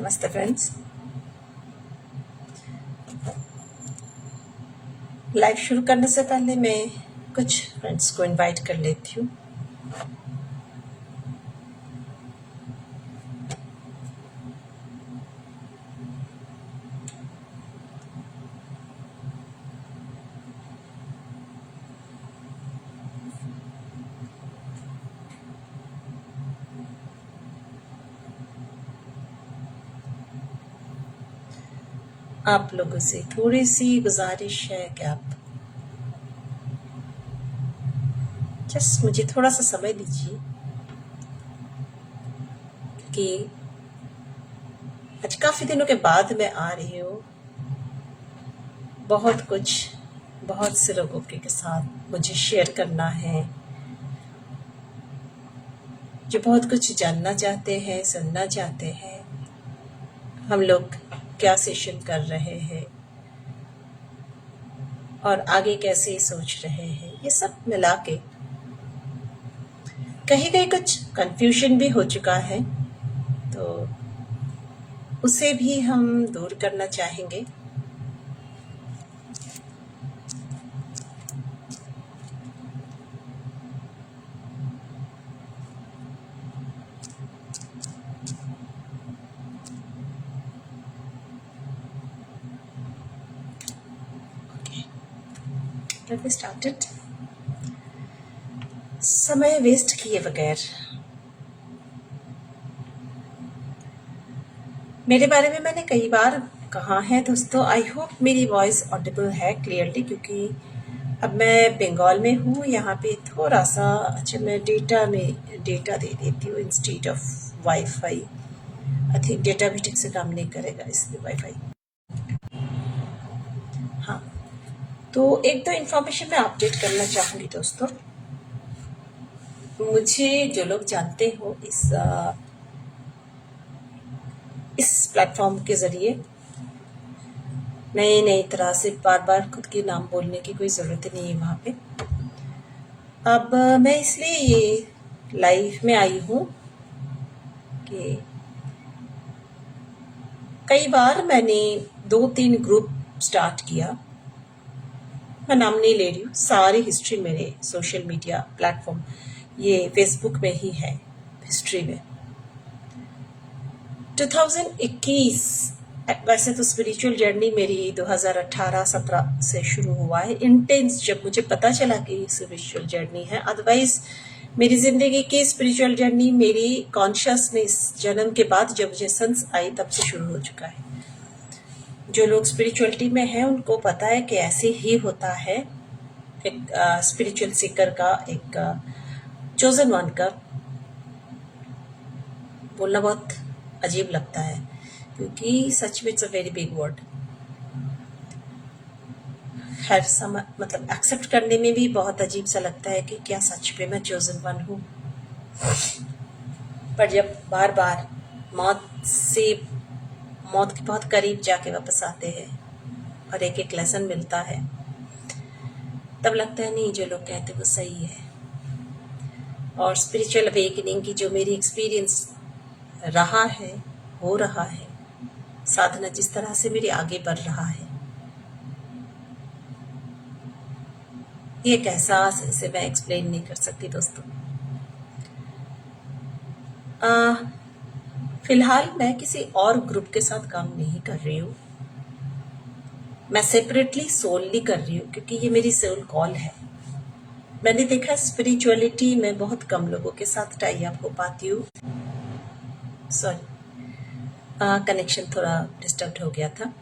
नमस्ते friends. Live शुरू करने से पहले मैं कुछ फ्रेंड्स को इनवाइट कर लेती हूँ। आप लोगों से थोड़ी सी गुजारिश है कि आप जस्ट मुझे थोड़ा सा समय दीजिए कि आज काफ़ी दिनों के बाद मैं आ रही हूँ। बहुत से लोगों के साथ मुझे शेयर करना है, जो बहुत कुछ जानना चाहते हैं, सुनना चाहते हैं। हम लोग क्या सेशन कर रहे हैं और आगे कैसे सोच रहे हैं, ये सब मिला के कहीं कुछ कंफ्यूजन भी हो चुका है, तो उसे भी हम दूर करना चाहेंगे। Let me start it. समय वेस्ट किए बगैर मेरे बारे में मैंने कई बार कहा है दोस्तों। आई होप मेरी वॉइस ऑडिबल है क्लियरली, क्योंकि अब मैं बंगाल में हूँ। यहाँ पे थोड़ा सा मैं डेटा दे देती हूँ instead of wifi. I think data भी ठीक से काम नहीं करेगा इसलिए वाईफाई। हाँ, तो एक दो इन्फॉर्मेशन मैं अपडेट करना चाहूँगी दोस्तों। मुझे जो लोग जानते हो इस प्लेटफॉर्म के ज़रिए नई तरह से बार खुद के नाम बोलने की कोई ज़रूरत नहीं है वहाँ पे। अब मैं इसलिए ये लाइव में आई हूँ कि कई बार मैंने 2-3 ग्रुप स्टार्ट किया। मैं नाम नहीं ले रही हूँ, सारी हिस्ट्री मेरे सोशल मीडिया प्लेटफॉर्म ये फेसबुक में ही है। हिस्ट्री में 2021 वैसे तो स्पिरिचुअल जर्नी मेरी 2018-17 से शुरू हुआ है, इंटेंस, जब मुझे पता चला कि स्पिरिचुअल जर्नी है। अदरवाइज मेरी जिंदगी की स्पिरिचुअल जर्नी मेरी कॉन्शियसनेस जन्म के बाद जब मुझे सेंस आई तब से शुरू हो चुका है। जो लोग स्पिरिचुअलिटी में हैं उनको पता है कि ऐसे ही होता है। एक स्पिरिचुअल सीकर का, एक चोजन वन का बोलना बहुत अजीब लगता है, क्योंकि सच में it's a very big word. खैर मतलब एक्सेप्ट करने में भी बहुत अजीब सा लगता है कि क्या सच में मैं चोजन वन हूँ। पर जब बार बार मौत के बहुत करीब जाके वापस आते हैं और एक लेसन मिलता है, तब लगता है नहीं, जो लोग कहते वो सही है। और स्पिरिचुअल अवेकनिंग की जो मेरी एक्सपीरियंस रहा है, हो रहा है, साधना जिस तरह से मेरी आगे बढ़ रहा है, ये एक एहसास इसे मैं एक्सप्लेन नहीं कर सकती दोस्तों। फिलहाल मैं किसी और ग्रुप के साथ काम नहीं कर रही हूँ। मैं सेपरेटली सोलली कर रही हूँ, क्योंकि ये मेरी सोल कॉल है। मैंने देखा स्पिरिचुअलिटी में बहुत कम लोगों के साथ टाई अप हो पाती हूँ। सॉरी, कनेक्शन थोड़ा डिस्टर्ब हो गया था।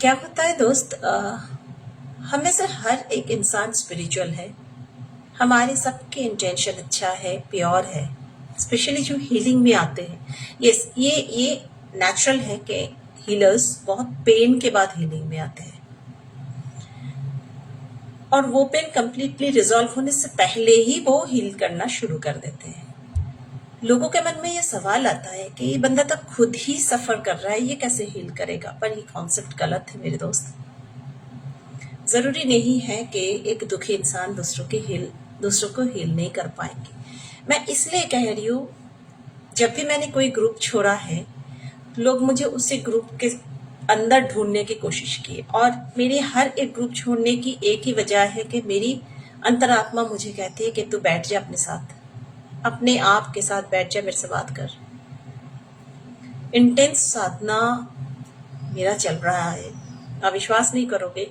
क्या होता है दोस्त, हम में से हर एक इंसान स्पिरिचुअल है। हमारे सबके इंटेंशन अच्छा है, प्योर है। स्पेशली जो हीलिंग में आते हैं, ये नेचुरल है कि हीलर्स बहुत पेन के बाद हीलिंग में आते हैं, और वो पेन कंप्लीटली रिजॉल्व होने से पहले ही वो हील करना शुरू कर देते हैं। लोगों के मन में ये सवाल आता है कि ये बंदा तो खुद ही सफर कर रहा है, ये कैसे हील करेगा। पर ये कॉन्सेप्ट गलत है मेरे दोस्त। जरूरी नहीं है कि एक दुखी इंसान दूसरों को हील नहीं कर पाएंगे। मैं इसलिए कह रही हूँ, जब भी मैंने कोई ग्रुप छोड़ा है लोग मुझे उसी ग्रुप के अंदर ढूंढने की कोशिश की, और मेरी हर एक ग्रुप छोड़ने की एक ही वजह है कि मेरी अंतरात्मा मुझे कहती है कि तू बैठ जा अपने साथ, अपने आप के साथ बैठ जा, मेरे से बात कर। इंटेंस साधना मेरा चल रहा है, आप विश्वास नहीं करोगे,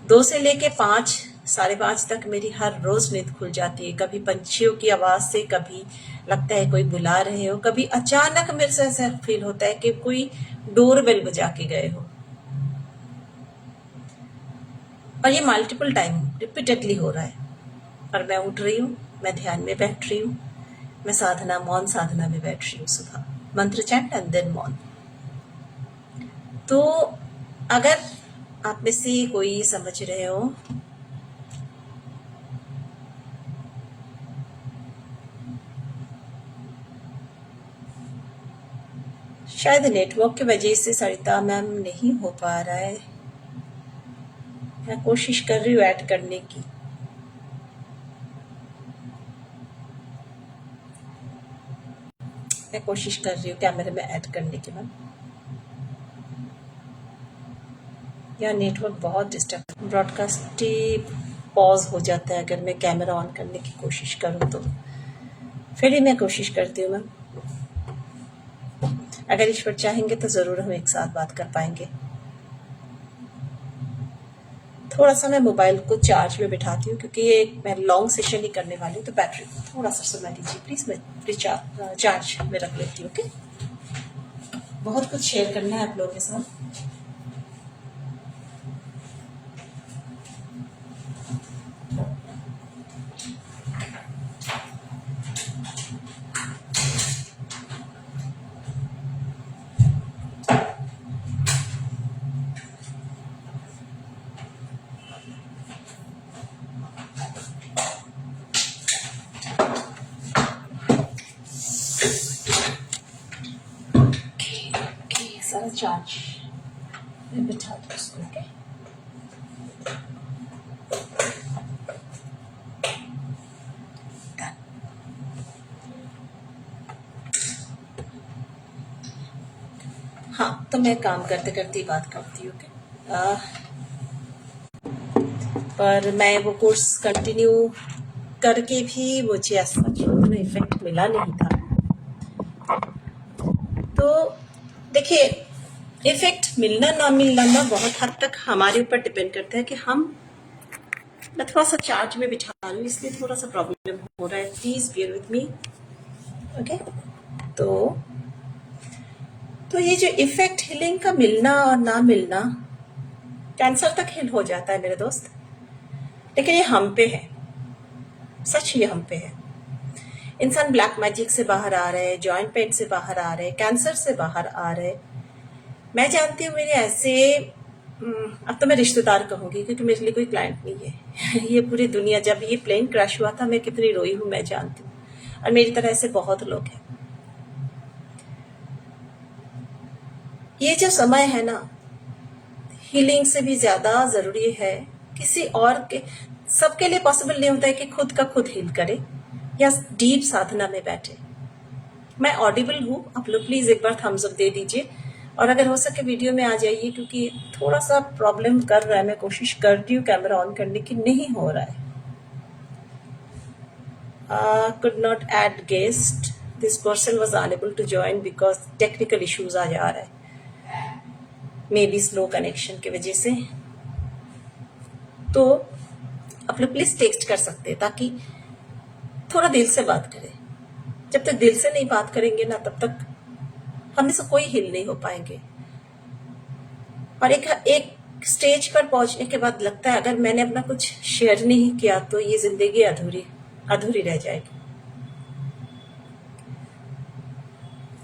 2 से लेके 5, 5:30 तक मेरी हर रोज नींद खुल जाती है। कभी पंछियों की आवाज से, कभी लगता है कोई बुला रहे हो, कभी अचानक मेरे से ऐसा फील होता है कि कोई डोरबेल बजा के गए हो। और ये मल्टीपल टाइम रिपीटेडली हो रहा है। और मैं उठ रही हूँ, मैं ध्यान में बैठ रही हूँ, मैं साधना, मौन साधना में बैठ रही हूँ, सुबह मंत्र चैंट एंड देन मौन। तो अगर आप में से कोई समझ रहे हो, शायद नेटवर्क की वजह से सरिता मैम नहीं हो पा रहा है, मैं कोशिश कर रही हूँ ऐड करने की। मैं कोशिश कर रही हूँ कैमरे में ऐड करने की मैम। यार नेटवर्क बहुत डिस्टर्ब, ब्रॉडकास्ट पॉज हो जाता है अगर मैं कैमरा ऑन करने की कोशिश करूँ तो। फिर ही मैं कोशिश करती हूँ मैम, अगर ईश्वर चाहेंगे तो ज़रूर हम एक साथ बात कर पाएंगे। थोड़ा सा मैं मोबाइल को चार्ज में बिठाती हूँ क्योंकि ये मैं लॉन्ग सेशन ही करने वाली हूँ, तो बैटरी थोड़ा सा समय दीजिए प्लीज़, मैं चार्ज में रख लेती हूँ। ओके, बहुत कुछ शेयर करना है आप लोगों के साथ। सारा चार्ज में बिठा दो उसको। ओके, हाँ, तो मैं काम करते करते ही बात करती हूँ। पर मैं वो कोर्स कंटिन्यू करके भी मुझे ऐसा उतना इफेक्ट मिला नहीं था। तो देखिए, इफेक्ट मिलना ना मिलना ना बहुत हद तक हमारे ऊपर डिपेंड करता है कि मैं थोड़ा सा चार्ज में बिठा रही हूँ, इसलिए थोड़ा सा प्रॉब्लम हो रहा है, please bear with me. Okay, तो ये जो इफेक्ट हीलिंग का मिलना और ना मिलना, कैंसर तक हील हो जाता है मेरे दोस्त, लेकिन ये हम पे है, सच ये हम पे है। इंसान ब्लैक मैजिक से बाहर आ रहे हैं, जॉइंट पेन से बाहर आ रहे हैं, कैंसर से बाहर आ रहे हैं। मैं जानती हूँ मेरे ऐसे, अब तो मैं रिश्तेदार कहूंगी क्योंकि मेरे लिए कोई क्लाइंट नहीं है ये पूरी दुनिया, जब ये प्लेन क्रैश हुआ था मैं कितनी रोई हूँ मैं जानती हूँ, और मेरी तरह ऐसे बहुत लोग हैं। ये जो समय है ना, हीलिंग से भी ज्यादा जरूरी है किसी और के, सबके लिए पॉसिबल नहीं होता है कि खुद का खुद हील करे या डीप साधना में बैठे। मैं ऑडिबल हूँ, आप लोग प्लीज एक बार थम्स अप दे दीजिए, और अगर हो सके वीडियो में आ जाइए क्योंकि थोड़ा सा प्रॉब्लम कर रहा है, मैं कोशिश कर रही हूँ कैमरा ऑन करने की, नहीं हो रहा है। could not add guest, this person was unable to join because technical issues आ जा रहा है, मे बी स्लो कनेक्शन की वजह से। तो आप लोग प्लीज टेक्स्ट कर सकते हैं ताकि थोड़ा दिल से बात करें। जब तक दिल से नहीं बात करेंगे ना, तब तक हम में से कोई हिल नहीं हो पाएंगे। और एक स्टेज पर पहुंचने के बाद लगता है अगर मैंने अपना कुछ शेयर नहीं किया तो ये जिंदगी अधूरी रह जाएगी।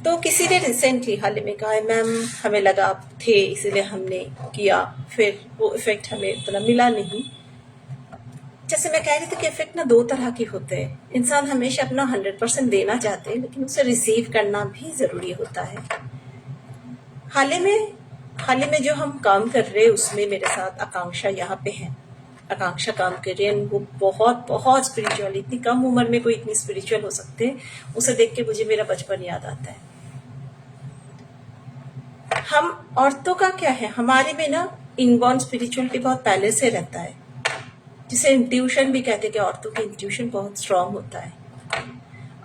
तो किसी ने रिसेंटली हाल ही में कहा है, मैम हमें लगा आप थे इसीलिए हमने किया, फिर वो इफेक्ट हमें इतना मिला नहीं। जैसे मैं कह रही थी कि इफेक्ट ना 2 तरह के होते हैं। इंसान हमेशा अपना 100% देना चाहते हैं, लेकिन उसे रिसीव करना भी जरूरी होता है। हाल ही में जो हम काम कर रहे हैं उसमें मेरे साथ आकांक्षा यहाँ पे है। आकांक्षा काम कर रही है, वो बहुत बहुत स्पिरिचुअल, इतनी कम उम्र में कोई इतनी स्पिरिचुअल हो सकते हैं, उसे देख के मुझे मेरा बचपन याद आता है। हम औरतों का क्या है, हमारे में ना इनबॉर्न स्पिरिचुअलिटी बहुत पहले से रहता है, जिसे इंट्यूशन भी कहते हैं कि औरतों की इंट्यूशन बहुत स्ट्रांग होता है।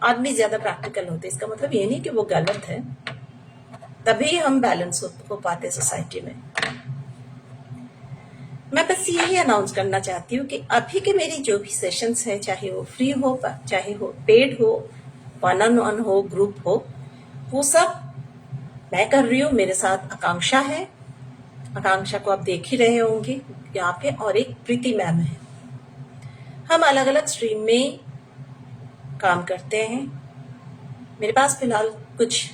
आदमी ज्यादा प्रैक्टिकल होते हैं, इसका मतलब ये नहीं कि वो गलत है, तभी हम बैलेंस हो पाते सोसाइटी में। मैं बस यही अनाउंस करना चाहती हूँ कि अभी के मेरी जो भी सेशंस है, चाहे वो फ्री हो, चाहे हो पेड हो, वन ऑन वन हो, ग्रुप हो, वो सब मैं कर रही हूँ। मेरे साथ आकांक्षा है, आकांक्षा को आप देख ही रहे होंगे यहाँ पे, और एक प्रीति मैम है। हम अलग अलग स्ट्रीम में काम करते हैं। मेरे पास फिलहाल कुछ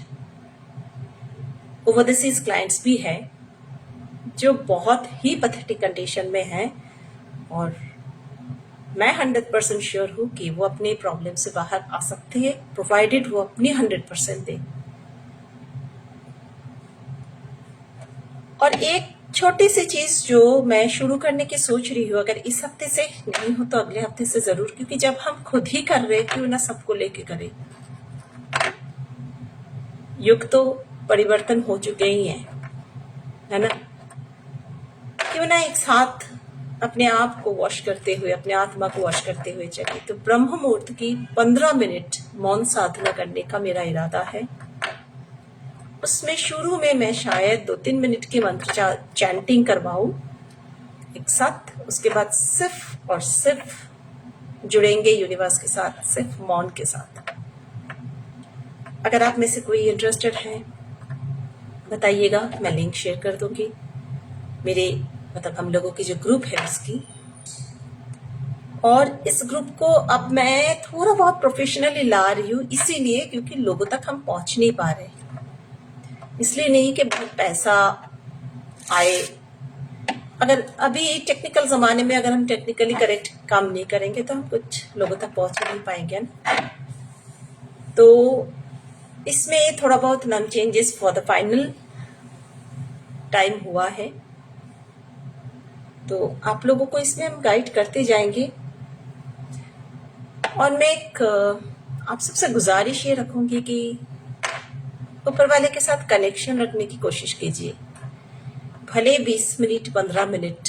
ओवरसीज क्लाइंट्स भी हैं जो बहुत ही पैथेटिक कंडीशन में हैं, और मैं 100% श्योर हूँ कि वो अपनी प्रॉब्लम से बाहर आ सकते हैं, प्रोवाइडेड वो अपनी 100% दें। और एक छोटी सी चीज जो मैं शुरू करने की सोच रही हूँ, अगर इस हफ्ते से नहीं हो तो अगले हफ्ते से जरूर, क्योंकि जब हम खुद ही कर रहे क्यों ना सबको लेके करें। युग तो परिवर्तन हो चुके ही हैं, है ना। क्यों ना एक साथ अपने आप को वॉश करते हुए, अपने आत्मा को वॉश करते हुए चले। तो ब्रह्म मुहूर्त की 15 मिनट मौन साधना करने का मेरा इरादा है। उसमें शुरू में मैं शायद 2-3 मिनट की मंत्र चैंटिंग करवाऊं एक साथ, उसके बाद सिर्फ और सिर्फ जुड़ेंगे यूनिवर्स के साथ, सिर्फ मौन के साथ। अगर आप में से कोई इंटरेस्टेड है बताइएगा, मैं लिंक शेयर कर दूंगी मेरे मतलब हम लोगों की जो ग्रुप है उसकी। और इस ग्रुप को अब मैं थोड़ा बहुत प्रोफेशनली ला रही हूँ, इसीलिए क्योंकि लोगों तक हम पहुंच नहीं पा रहे, इसलिए नहीं कि बहुत पैसा आए। अगर अभी टेक्निकल जमाने में अगर हम टेक्निकली करेक्ट काम नहीं करेंगे तो हम कुछ लोगों तक पहुंच नहीं पाएंगे ना। तो इसमें थोड़ा बहुत नाम changes for the final time हुआ है, तो आप लोगों को इसमें हम गाइड करते जाएंगे। और मैं एक आप सबसे गुजारिश ये रखूंगी कि ऊपर वाले के साथ कनेक्शन रखने की कोशिश कीजिए, भले 20 मिनट 15 मिनट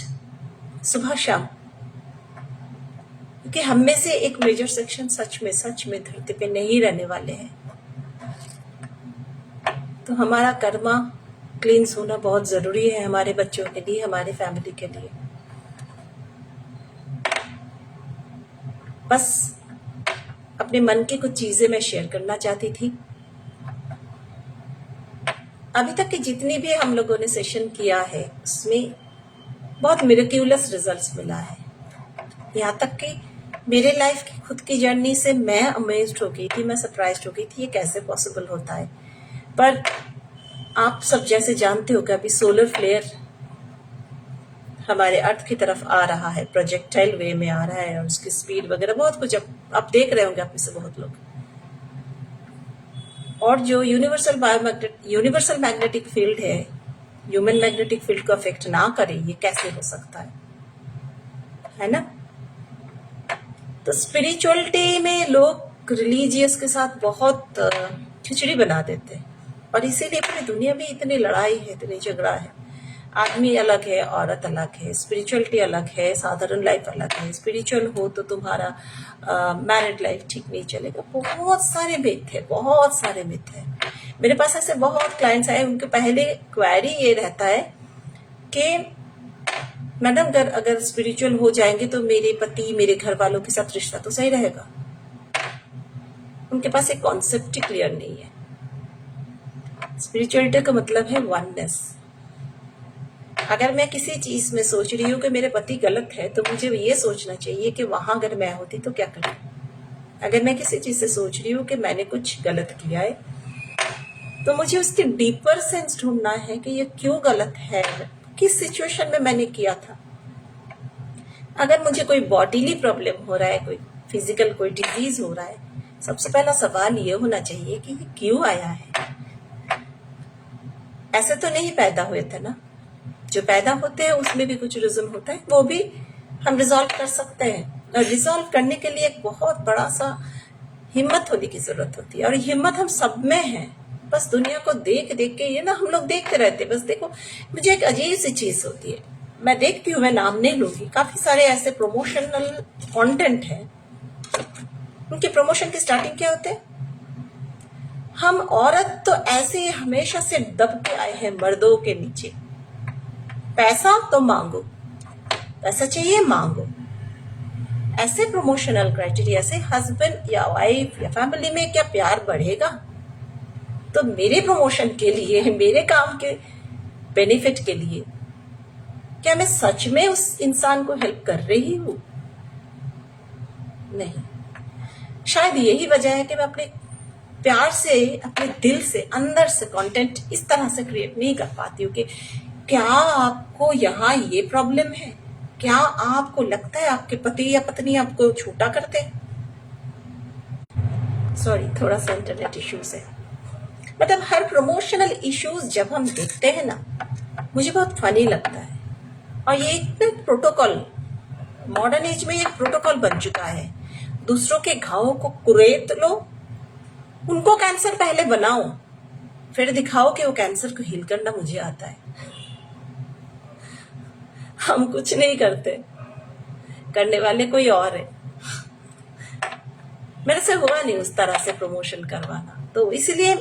सुबह शाम, क्योंकि हम में से एक मेजर सेक्शन सच में धरती पे नहीं रहने वाले हैं। तो हमारा कर्मा क्लींस होना बहुत जरूरी है, हमारे बच्चों के लिए, हमारे फैमिली के लिए। बस अपने मन की कुछ चीजें मैं शेयर करना चाहती थी। अभी तक के जितनी भी हम लोगों ने सेशन किया है उसमें बहुत मिरेक्युलस रिजल्ट्स मिला है। यहाँ तक कि मेरे लाइफ की खुद की जर्नी से मैं अमेज्ड हो गई थी, मैं सरप्राइज्ड हो गई थी ये कैसे पॉसिबल होता है। पर आप सब जैसे जानते हो कि अभी सोलर फ्लेयर हमारे अर्थ की तरफ आ रहा है, प्रोजेक्टाइल वे में आ रहा है, और उसकी स्पीड वगैरह बहुत कुछ आप देख रहे होंगे आप में से बहुत लोग। और जो यूनिवर्सल मैग्नेटिक फील्ड है, ह्यूमन मैग्नेटिक फील्ड को अफेक्ट ना करे, ये कैसे हो सकता है ना। तो स्पिरिचुअलिटी में लोग रिलीजियस के साथ बहुत खिचड़ी बना देते हैं, और इसीलिए पूरी दुनिया में इतनी लड़ाई है, इतनी झगड़ा है। आदमी अलग है, औरत अलग है, स्पिरिचुअलिटी अलग है, साधारण लाइफ अलग है। स्पिरिचुअल हो तो तुम्हारा मैरिड लाइफ ठीक नहीं चलेगा। बहुत सारे मिथ है, बहुत सारे मिथ है। मेरे पास ऐसे बहुत क्लाइंट्स आए, उनके पहले क्वेरी ये रहता है कि मैडम अगर स्पिरिचुअल हो जाएंगे तो मेरे पति, मेरे घर वालों के साथ रिश्ता तो सही रहेगा। उनके पास एक कॉन्सेप्ट ही क्लियर नहीं है। स्पिरिचुअलिटी का मतलब है वननेस। अगर मैं किसी चीज में सोच रही हूँ कि मेरे पति गलत है, तो मुझे ये सोचना चाहिए कि वहां अगर मैं होती तो क्या करती। अगर मैं किसी चीज से सोच रही हूँ कि मैंने कुछ गलत किया है, तो मुझे उसकी डीपर सेंस ढूंढना है कि ये क्यों गलत है, किस सिचुएशन में मैंने किया था। अगर मुझे कोई बॉडीली प्रॉब्लम हो रहा है, कोई फिजिकल कोई डिजीज हो रहा है, सबसे पहला सवाल ये होना चाहिए कि ये क्यों आया है। ऐसे तो नहीं पैदा हुए थे ना, जो पैदा होते हैं उसमें भी कुछ रीजन होता है, वो भी हम रिजॉल्व कर सकते हैं। और रिजॉल्व करने के लिए एक बहुत बड़ा सा हिम्मत होने की जरूरत होती है, और हिम्मत हम सब में है। बस दुनिया को देख देख के ये ना हम लोग देखते रहते हैं। बस देखो, मुझे एक अजीब सी चीज होती है, मैं देखती हूँ, मैं नाम नहीं लूंगी, काफी सारे ऐसे प्रमोशनल कंटेंट है, उनके प्रमोशन की स्टार्टिंग क्या होते हैं, हम औरत तो ऐसे ही हमेशा से दब के आए हैं मर्दों के नीचे, पैसा तो मांगो, पैसा चाहिए मांगो। ऐसे प्रमोशनल क्राइटेरिया से हस्बैंड या वाइफ या फैमिली में क्या प्यार बढ़ेगा? तो मेरे प्रमोशन के लिए, मेरे काम के बेनिफिट के लिए क्या मैं सच में उस इंसान को हेल्प कर रही हूं? नहीं। शायद यही वजह है कि मैं अपने प्यार से, अपने दिल से, अंदर से कंटेंट इस तरह से क्रिएट नहीं कर पाती हूँ कि क्या आपको यहाँ ये प्रॉब्लम है, क्या आपको लगता है आपके पति या पत्नी आपको छोटा करते हैं? सॉरी, थोड़ा सा इंटरनेट इश्यूज है। मतलब हर प्रमोशनल इश्यूज जब हम देखते हैं ना, मुझे बहुत फनी लगता है। और ये एक प्रोटोकॉल, मॉडर्न एज में एक प्रोटोकॉल बन चुका है। दूसरों के घावों को कुरेद लो, उनको कैंसर पहले बनाओ, फिर दिखाओ कि वो कैंसर को हील करना मुझे आता है। हम कुछ नहीं करते, करने वाले कोई और है। मेरे से हुआ नहीं उस तरह से प्रमोशन करवाना, तो इसलिए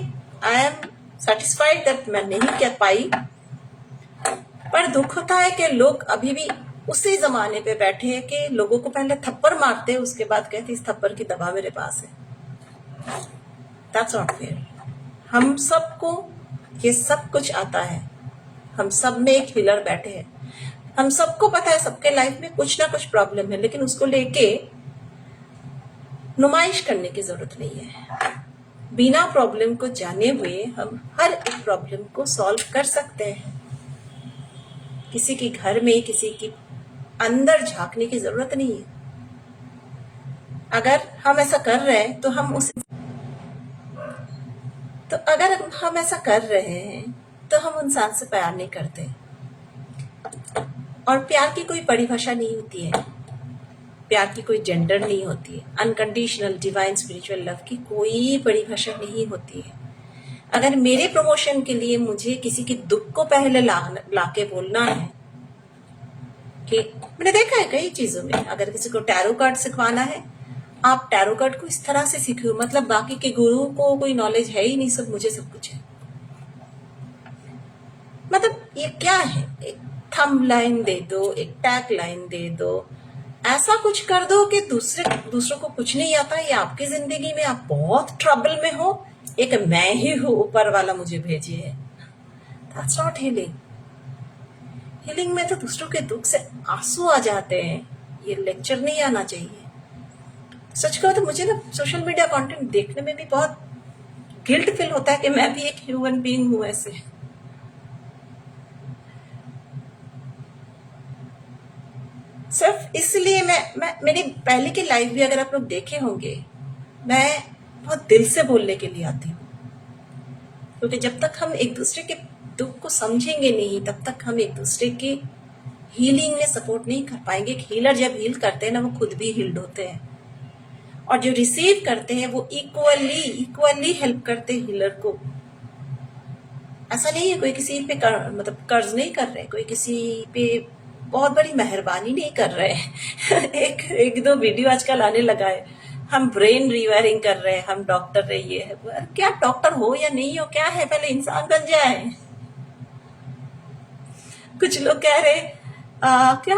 आई एम सेटिस्फाइड दैट मैं नहीं कर पाई। पर दुख होता है कि लोग अभी भी उसी जमाने पे बैठे हैं कि लोगों को पहले थप्पड़ मारते, उसके बाद कहते इस थप्पड़ की दवा मेरे पास है। That's not fair. हम सबको ये सब कुछ आता है, हम सब में एक हीलर बैठे हैं, हम सबको पता है सबके लाइफ में कुछ ना कुछ प्रॉब्लम है, लेकिन उसको लेके नुमाइश करने की जरूरत नहीं है। बिना प्रॉब्लम को जाने हुए हम हर एक प्रॉब्लम को सॉल्व कर सकते हैं। किसी के घर में, किसी के अंदर झांकने की जरूरत नहीं है। अगर हम ऐसा कर रहे हैं तो अगर हम ऐसा कर रहे हैं तो हम इंसान से प्यार नहीं करते। और प्यार की कोई परिभाषा नहीं होती है, प्यार की कोई जेंडर नहीं होती है, अनकंडीशनल डिवाइन स्पिरिचुअल लव की कोई परिभाषा नहीं होती है। अगर मेरे प्रमोशन के लिए मुझे किसी के दुख को पहले लाके बोलना है कि मैंने देखा है कई चीजों में, अगर किसी को टैरो कार्ड सिखवाना है, आप टैरो कार्ड को इस तरह से सीखो, मतलब बाकी के गुरु को कोई नॉलेज है ही नहीं, सब मुझे सब कुछ है। मतलब ये क्या है, एक थंब लाइन दे दो, एक टैग लाइन दे दो, ऐसा कुछ कर दो कि दूसरों को कुछ नहीं आता। ये आपकी जिंदगी में आप बहुत ट्रबल में हो, एक मैं ही हूं ऊपर वाला मुझे भेजिए। That's not healing. हीलिंग में तो दूसरों के दुख से आंसू आ जाते हैं, ये लेक्चर नहीं आना चाहिए। सच कहो तो मुझे ना सोशल मीडिया कंटेंट देखने में भी बहुत गिल्ट फील होता है कि मैं भी एक ह्यूमन बीइंग हूं ऐसे। सिर्फ इसलिए मेरी पहले की लाइफ भी अगर आप लोग देखे होंगे, मैं बहुत दिल से बोलने के लिए आती हूँ, क्योंकि जब तक हम एक दूसरे के दुख को समझेंगे नहीं, तब तक हम एक दूसरे के हीलिंग में सपोर्ट नहीं कर पाएंगे। हीलर जब हील करते हैं ना, वो खुद भी हील्ड होते हैं, और जो रिसीव करते हैं वो इक्वली हेल्प करते हैं हीलर को। ऐसा नहीं है कोई किसी पे मतलब कर्ज नहीं कर रहे, कोई किसी पे बहुत बड़ी मेहरबानी नहीं कर रहे। एक दो वीडियो आजकल आने लगा है, हम ब्रेन रिवायरिंग कर रहे हैं, हम डॉक्टर रहिए है। क्या डॉक्टर हो या नहीं हो, क्या है, पहले इंसान बन जाए। कुछ लोग कह रहे क्या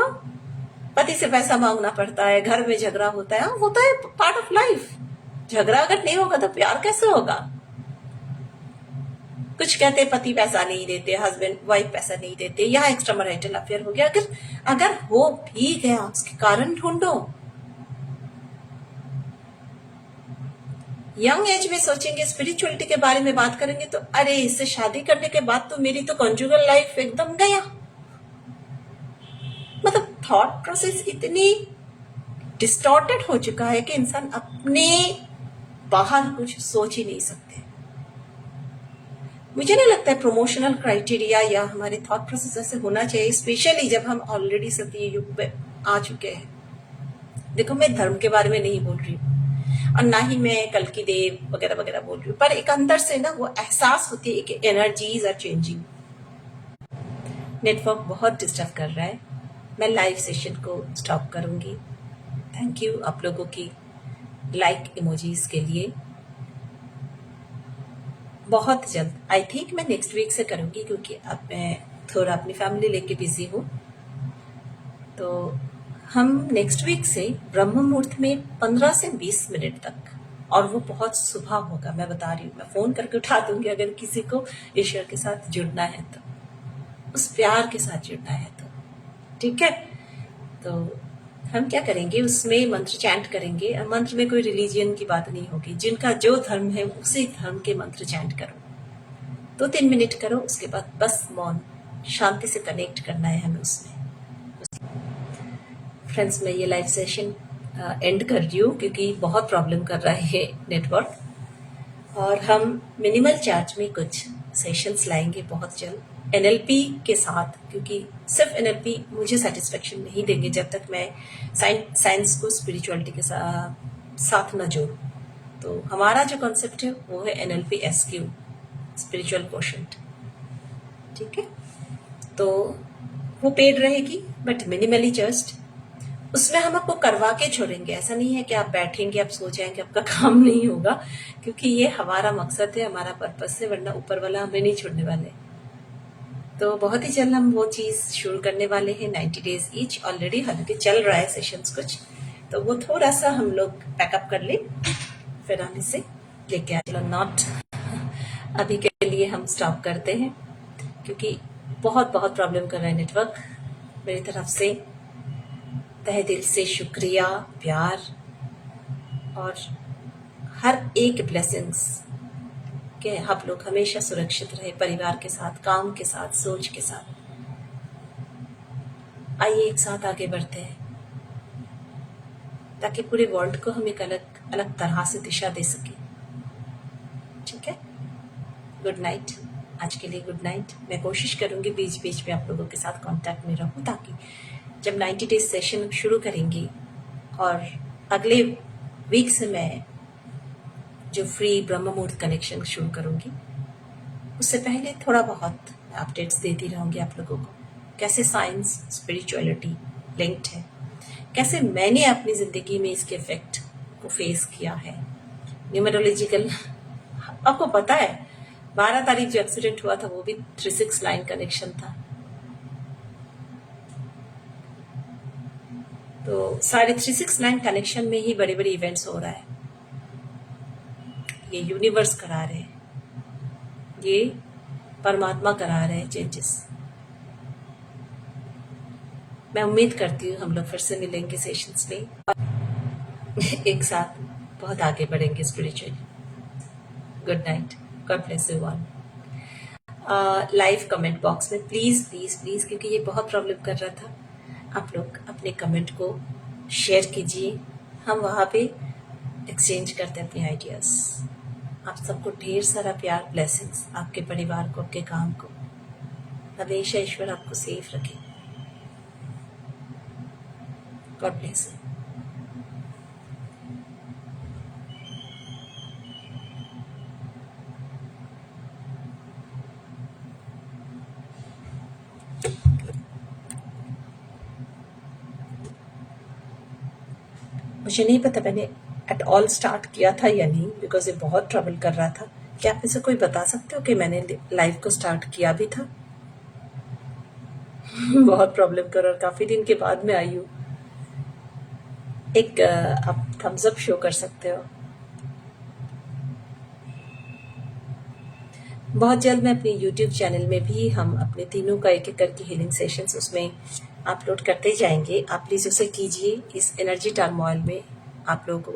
पति से पैसा मांगना पड़ता है, घर में झगड़ा होता है। होता है, पार्ट ऑफ लाइफ। झगड़ा अगर नहीं होगा तो प्यार कैसे होगा? कुछ कहते पति पैसा नहीं देते, हस्बैंड वाइफ पैसा नहीं देते, यहाँ एक्स्ट्रा मैरिटल अफेयर हो गया। अगर हो भी गया, उसके कारण ढूंढो। यंग एज में सोचेंगे, स्पिरिचुअलिटी के बारे में बात करेंगे तो अरे इससे शादी करने के बाद तो मेरी तो कंजुगल लाइफ एकदम गया। मतलब थॉट प्रोसेस इतनी डिस्टॉर्टेड हो चुका है कि इंसान अपने बाहर कुछ सोच ही नहीं सकते। मुझे नहीं लगता है प्रमोशनल क्राइटेरिया या हमारे थॉट प्रोसेस ऐसे होना चाहिए, स्पेशली जब हम ऑलरेडी सती युग पे आ चुके हैं। देखो, मैं धर्म के बारे में नहीं बोल रही हूँ, और ना ही मैं कल की देव वगैरह वगैरह बोल रही हूँ, पर एक अंदर से ना वो एहसास होती है कि एनर्जीज आर चेंजिंग। नेटवर्क बहुत डिस्टर्ब कर रहा है, मैं लाइव सेशन को स्टॉप करूंगी। थैंक यू आप लोगों की लाइक इमोजीज के लिए। बहुत जल्द, आई थिंक मैं नेक्स्ट वीक से करूंगी, क्योंकि अब मैं थोड़ा अपनी फैमिली लेके बिजी हूँ। तो हम नेक्स्ट वीक से ब्रह्म मुहूर्त में 15 से 20 मिनट तक, और वो बहुत सुबह होगा, मैं बता रही हूँ। मैं फोन करके उठा दूंगी अगर किसी को ईश्वर के साथ जुड़ना है तो, उस प्यार के साथ जुड़ना है तो, ठीक है। तो हम क्या करेंगे, उसमें मंत्र चैंट करेंगे। मंत्र में कोई रिलीजियन की बात नहीं होगी, जिनका जो धर्म है उसी धर्म के मंत्र चैंट करो, 2-3 मिनट करो, उसके बाद बस मौन शांति से कनेक्ट करना है हमें उसमें। फ्रेंड्स, मैं ये लाइव सेशन एंड कर रही हूँ क्योंकि बहुत प्रॉब्लम कर रहा है नेटवर्क, और हम मिनिमल चार्ज में कुछ सेशंस लाएंगे बहुत जल्द एनएलपी के साथ, क्योंकि सिर्फ एनएलपी मुझे सेटिस्फेक्शन नहीं देंगे जब तक मैं साइंस को स्पिरिचुअलिटी के साथ न जोड़ूं। तो हमारा जो कॉन्सेप्ट है वो है एनएलपी एसक्यू, स्पिरिचुअल क्वोशंट, ठीक है। तो वो पेड रहेगी बट मिनिमली चार्ज्ड। उसमें हम आपको करवा के छोड़ेंगे, ऐसा नहीं है कि आप बैठेंगे आप सो जाएंगे आपका काम नहीं होगा, क्योंकि ये हमारा मकसद है, हमारा पर्पस है, वरना ऊपर वाला हमें नहीं छोड़ने वाले। तो बहुत ही जल्द हम वो चीज शुरू करने वाले हैं, 90 डेज ईच। ऑलरेडी हालांकि चल रहा है सेशंस कुछ, तो वो थोड़ा सा हम लोग पैकअप कर ले, फिर हम इसे लेके आए। चलो नॉट अभी के लिए हम स्टॉप करते हैं, क्योंकि बहुत बहुत प्रॉब्लम कर रहा है नेटवर्क। मेरी तरफ से तहे दिल से शुक्रिया, प्यार और हर एक ब्लेसिंग्स कि आप लोग हमेशा सुरक्षित रहे, परिवार के साथ, काम के साथ, सोच के साथ। आइए एक साथ आगे बढ़ते हैं ताकि पूरे वर्ल्ड को हम एक अलग अलग तरह से दिशा दे सके, ठीक है। गुड नाइट, आज के लिए गुड नाइट। मैं कोशिश करूंगी बीच बीच में आप लोगों के साथ कांटेक्ट में रहूं, ताकि जब 90 डेज सेशन शुरू करेंगी और अगले वीक से मैं जो फ्री ब्रह्म मुहूर्त कनेक्शन शुरू करूंगी, उससे पहले थोड़ा बहुत अपडेट्स देती रहूंगी आप लोगों को, कैसे साइंस स्पिरिचुअलिटी लिंक्ड है, कैसे मैंने अपनी जिंदगी में इसके इफेक्ट को फेस किया है। न्यूमरोलॉजिकल, आपको पता है 12 तारीख जो एक्सीडेंट हुआ था वो भी 3-6 लाइन कनेक्शन था। तो सारे 3-6-9 कनेक्शन में ही बड़े बड़े इवेंट्स हो रहा है। ये यूनिवर्स करा रहे हैं, ये परमात्मा करा रहे हैं चेंजेस। मैं उम्मीद करती हूँ हम लोग फिर से मिलेंगे सेशंस में और एक साथ बहुत आगे बढ़ेंगे spiritually. Good night, God bless you all. Live comment box में प्लीज प्लीज प्लीज, क्योंकि ये बहुत प्रॉब्लम कर रहा था, आप लोग अपने कमेंट को शेयर कीजिए, हम वहाँ पे एक्सचेंज करते हैं अपने आइडियाज। आप सबको ढेर सारा प्यार, ब्लेसिंग्स, आपके परिवार को, आपके काम को। हमेशा ईश्वर आपको सेफ रखे। God bless you. मुझे नहीं पता मैंने एट ऑल स्टार्ट किया था या नहीं, बिकॉज ये बहुत ट्रबल कर रहा था। क्या आप इसे कोई बता सकते हो कि मैंने लाइव को स्टार्ट किया भी था? बहुत प्रॉब्लम कर रहा, काफी दिन के बाद में आई हूँ। एक आप थम्स अप शो कर सकते हो। बहुत जल्द मैं अपने YouTube चैनल में भी हम अपने तीनों का एक एक करके हीलिंग सेशंस उसमें अपलोड करते जाएंगे। आप प्लीज उसे कीजिए। इस एनर्जी टर्मोइल में आप लोगों को